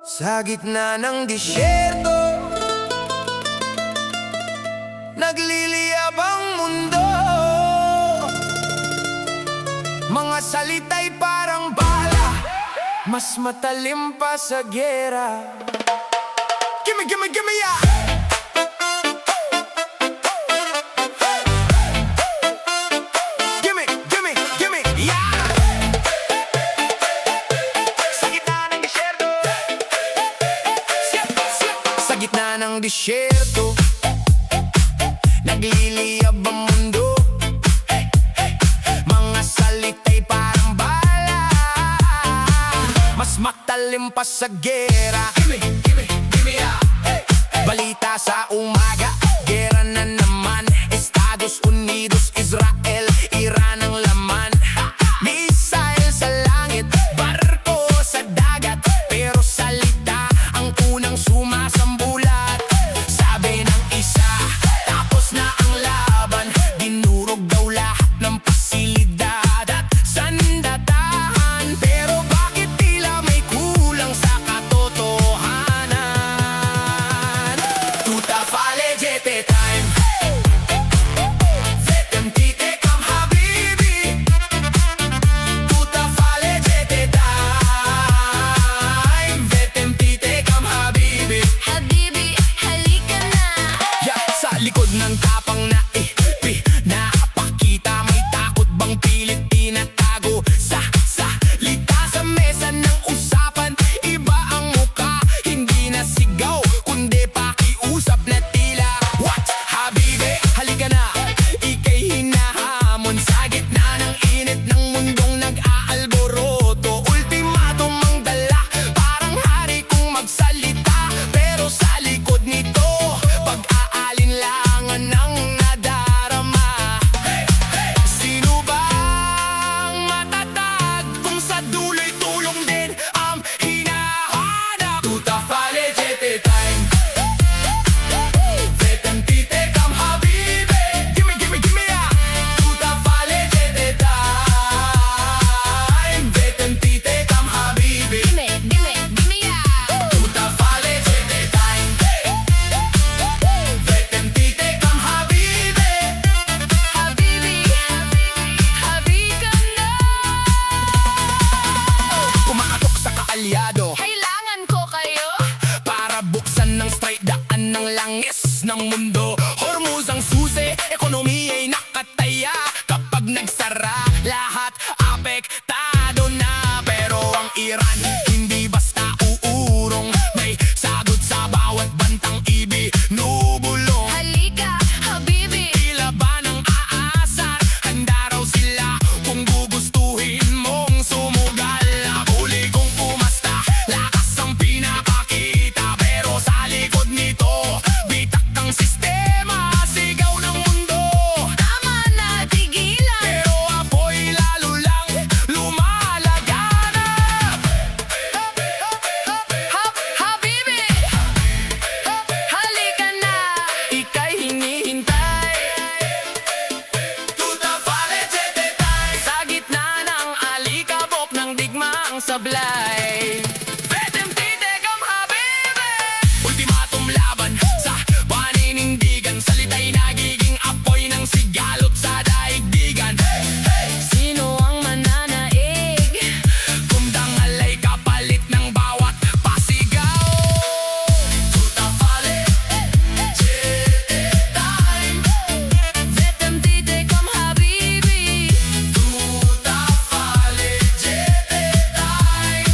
Sa gitna ng disyerto, nagliliyab ang mundo. Mga salita'y parang bala, mas matalim pa sa gyera. Gimme, gimme, gimme, yeah! Disyerto, nagliliyab ang mundo. Mga salita'y parang bala, mas matalim pa sa gyera. Balita sa umaga, gyera na naman. Estados Unidos, Israel, Iran ang laman. Missile sa langit, barko sa dagat, pero salita ang unang sumasambulat. Ng mundo, hormuz ang susi, ekonomiya'y nakataya. Kapag nagsara, lahat apektado na. Pero ang Iran, hindi basta uurong, may sagot sa bawat bantang ibinubulong. Halika, Habibi, ilaban ang aasar, handa raw sila kung gugustuhin mong sumugal. Huli kong pumasta, lakas ang pinapakita, pero sa likod nito sistema, sigaw ng mundo. Tama na, tigilan. Pero apoy lalo lang lumalaganap. Habibi, halika na, Ika'y hinihintay. Tuta fale jete time. Sa gitna ng alikabok ng digmaang sablay. Vetemtitekam Habibi. Ultimatum laban sa paninindigan, salita'y nagiging apoy ng sigalot sa daigdigan. Sino ang mananaig kung dangalay kapalit ng bawat pasigaw? Tuta fale jete time. Vetemtitekam Habibi. Tuta fale jete time.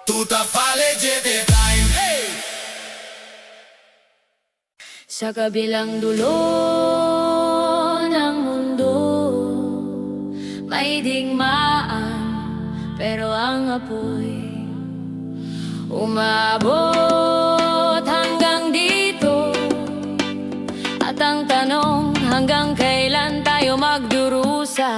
Tuta palejete time. Hey! Sa kabilang dulo ng mundo, may digmaan, pero ang apoy umabot hanggang dito. At ang tanong, hanggang kailan tayo magdurusa?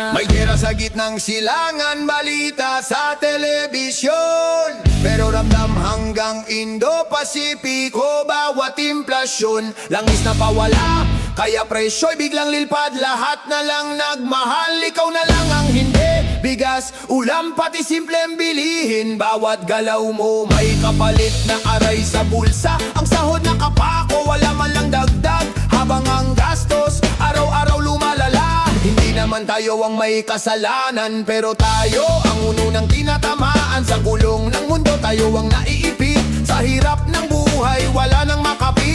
May gyera sa gitnang silangan, balita sa telebisyon, pero ramdam hanggang Indo-Pasipiko, bawat implasyon. Langis na pawala, kaya presyo'y biglang lilpad. Lahat na lang nagmahal, ikaw na lang ang hindi. Bigas, ulam, pati simpleng bilihin. Bawat galaw mo may kapalit na aray sa bulsa. Ang sahod na kapako, wala man lang dagdag. Habang ang gastos, araw-araw lumalala. Hindi naman tayo ang may kasalanan, pero tayo ang unang tinatamaan. Sa gulong ng mundo tayo ang naiipit. Sa hirap ng buhay wala nang makapit.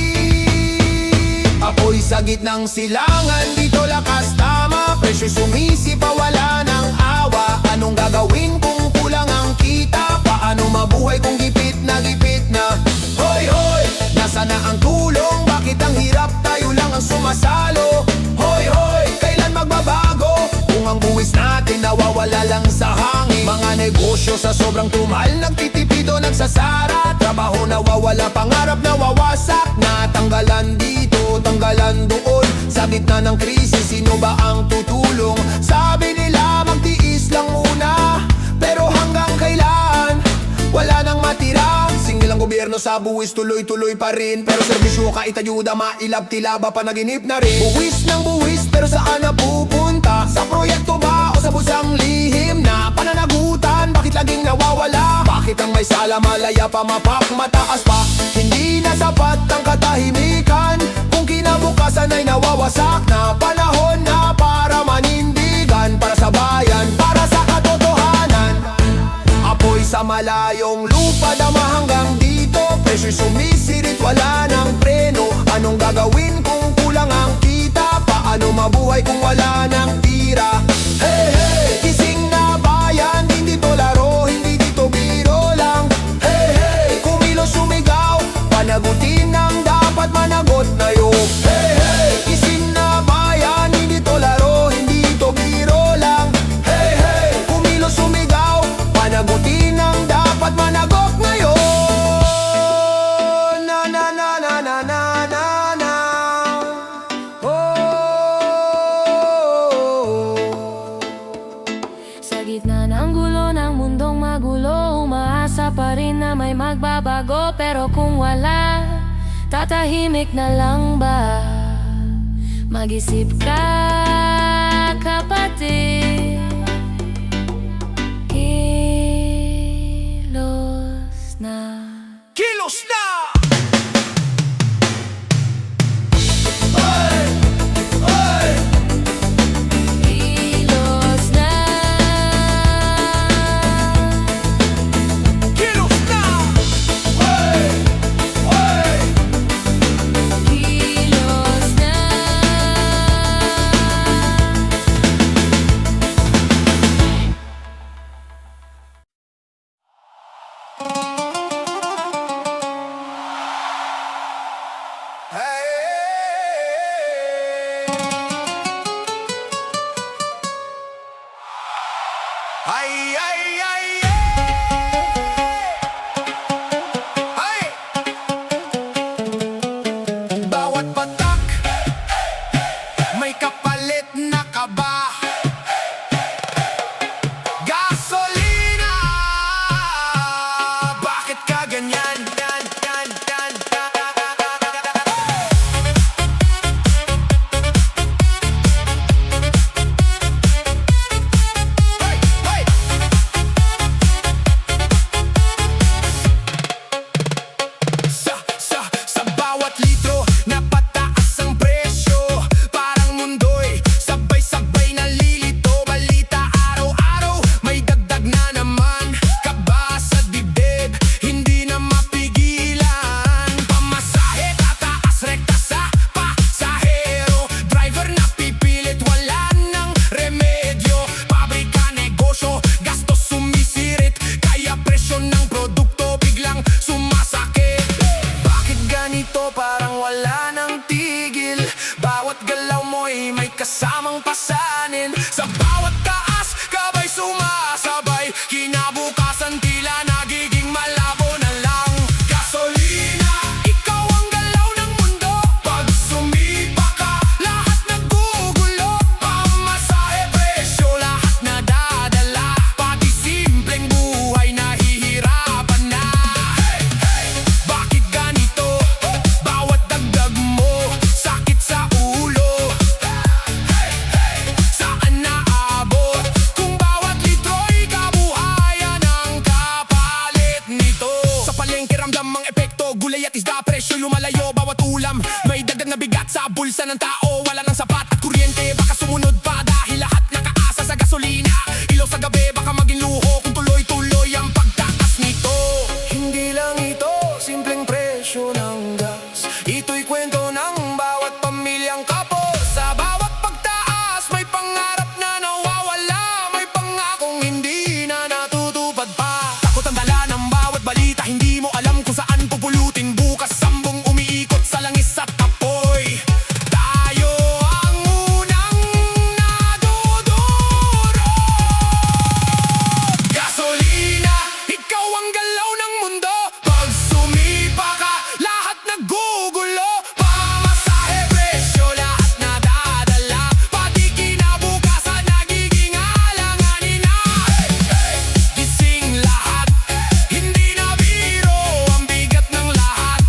Apoy sa gitnang silangan, dito lakas tama. Presyo sumisipa, wala nang awa. Anong gagawin kung kulang ang kita? Paano mabuhay kung gipit na gipit na? Hoy hoy, nasa na ang tulong? Bakit ang hirap tayo lang ang sumasalo? Hoy hoy, kailan magbabago? Kung ang buwis natin nawawala lang sa hangin. Mga negosyo sa sobrang tumal, nagtitipido, nagsasara. Trabaho nawawala, pangarap nawawasak. Natanggalan dito, tanggalan doon. Sa gitna ng krisis, sino ba ang tutulong? Sabi nila magtiis lang muna, pero hanggang kailan? Wala nang matira. Singil ang gobyerno sa buwis, tuloy-tuloy pa rin. Pero serbisyo kahit ayuda, mailab tila ba panaginip na rin? Buwis ng buwis, pero saan na pupunta? Sa proyekto ba o sa busang lihim na pananagutan? Bakit laging nawawala? Bakit ang may sala malaya pa, mapak mataas pa? Hindi na sapat ang katahimikan kung kinabukasan ay nawawasak na. Panahon na para manindigan, para sa bayan, para sa katotohanan. Apoy sa malayong lupa, dama hanggang dito. Presyo sumisirit, wala nang preno. Anong gagawin kung kulang ang kita? Paano mabuhay kung wala nang tira? Hey hey, gising na bayan, hindi to laro, hindi dito biro lang. Hey hey, kumilos sumigaw, panagutin ang dapat managot na yo. Hey hey, gising na bayan, hindi to laro, hindi to biro lang. Hey hey, kumilos sumigaw, panagutin ang dapat managot ngayon. Na na na na na na na na. Oh. Sa gitna ng gulo ng mundong magulo, umaasa pa rin na may magbabago. Pero kung wala, tatahimik na lang ba? Mag-isip ka, kapatid. Kilos na. Kilos na! Kilos na. Kilos na! Kilos na. Kinabukasan tila nagiging malabo na lang. Gasolina, ikaw ang galaw ng mundo. Pag sumipa ka, lahat nagugulo. Pamasahe, presyo, lahat nadadala. Pati simpleng buhay nahihirapan na. Bakit ganito? Bawat dagdag mo, sakit sa ulo. Saan naabot? Kung bawat litro'y kabuhayan ang kapalit nito. Sa palengke ramdam ang epekto, gulay at isda, presyo lumalayo. Bawat ulam may dagdag na bigat sa bulsa ng tao. Wala nang sapat at kuryente, baka sumunod pa dahil lahat nakaasa sa gasolina. Ilaw sa gabi, baka maging luho kung tuloy-tuloy ang pagtaas nito. Hindi lang ito simpleng presyo ng gas, ito'y kwento ng bawat pamilyang kapos. Sa bawat pagtaas may pangarap na nawawala, may pangakong hindi na natutupad pa. Takot ang dala ng bawat balita, hindi mo alam kung saan pupulutin bukas. Sambong umiikot sa langis at apoy. Tayo ang unang naduduro. Gasolina, ikaw ang galaw ng mundo. Pag sumipa ka, lahat nagugulo. Pamasahe, presyo, lahat nadadala. Pati kinabukasan nagiging alanganin na. Gising lahat, hindi na biro ang bigat ng lahat.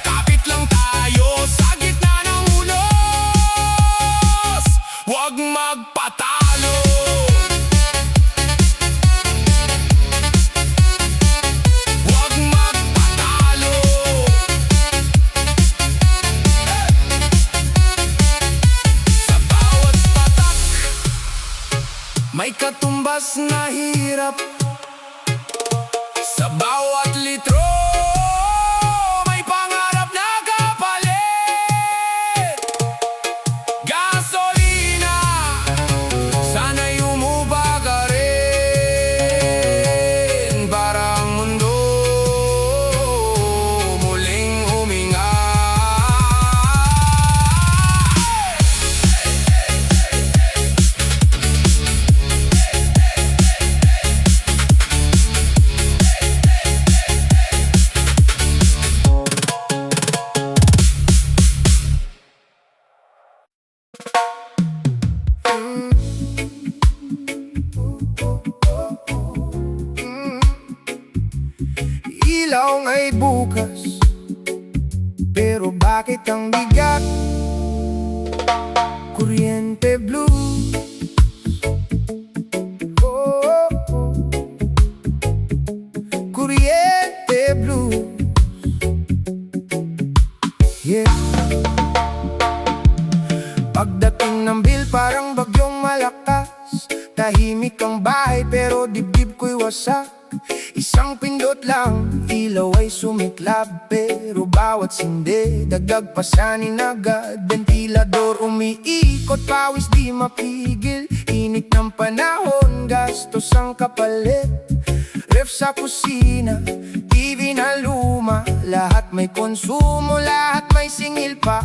Kapit lang tayo sa gitna ng unos. Huwag magpatalo. Huwag magpatalo. Sa bawat patak may katumbas na hirap. Sa bawat litro may pangarap na kapalit. Gasolina, sana'y umubag ka rin para ang mundo muling huminga. Ilaw nga'y bukas, pero bakit ang bigat? Kuryente Blues. Oh, oh, oh. Kuryente Blues. Yeah. Pagdating ng bil parang bagyong malakas. Tahimik ang bahay pero dibdib ko'y wasak. Isang pindot lang, ilaw ay sumiklab. Pero bawat sindi, dagdag pasanin agad. Ventilador umiikot, pawis di mapigil. Init ng panahon, gastos ang kapalit. Ref sa kusina, TV na luma. Lahat may konsumo, lahat may singil pa.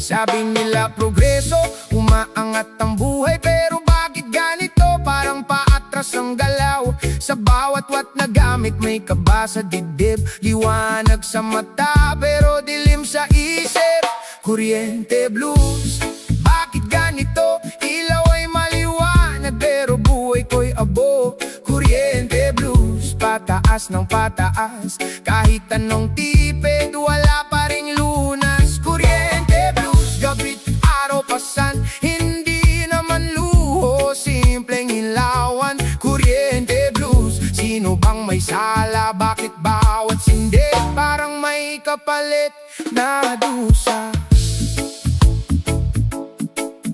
Sabi nila progreso, umaangat ang buhay. Pero bakit ganito? Parang paatras ang galaw. Sa bawat wat na gamit may kaba sa dibdib. Liwanag sa mata pero dilim sa isip. Kuryente Blues, bakit ganito? Ilaw ay maliwanag pero buhay ko'y abo. Kuryente Blues, pataas ng pataas. Kahit anong tipid, wala pa ring lunas. Kuryente Blues, gabit, araw, pasan. Hindi naman luho, simpleng ilawan. Kuryente Blues, sino bang may sala? Bakit bawat sindi parang may kapalit na dusa?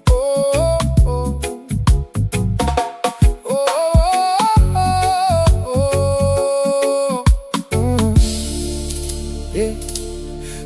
Oh, oh, oh, oh, oh, oh. Yeah.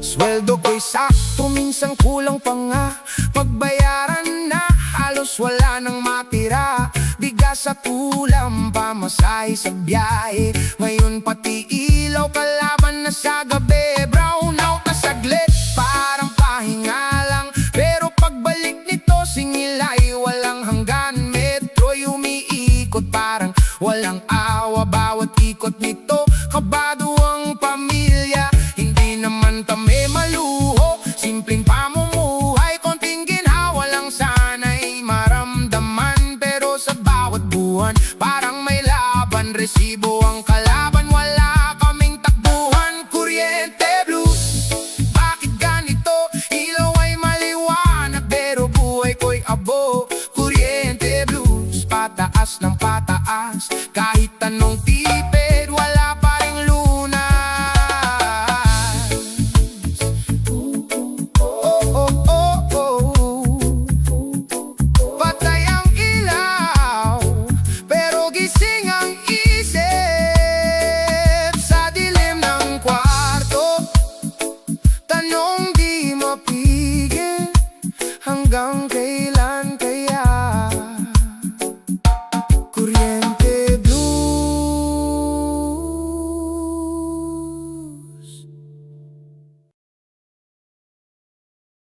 Sweldo ko'y sakto, minsan kulang pa nga. Pagbayaran na, halos wala nang matira. Bigas at ulam, pamasahe sa biyahe. Ngayon pati ilaw, kalaban na sa gabi. Brown out na saglit, parang pahinga lang. Pero pagbalik nito, singil ay walang hanggan. Metro'y umiikot ikot parang walang awa. Bawat ikot nito, kabado ang pamilya. Hindi naman kami maluho, simpleng pamumuhay. Konting ginhawa lang sana'y maramdaman. Pero sa bawat buwan, parang may laban. Resibo ang kalaban, wala kaming takbuhan. Kuryente Blues, bakit ganito? Ilaw ay maliwanag, pero buhay ko'y abo. Kuryente Blues, pataas ng pataas. Kahit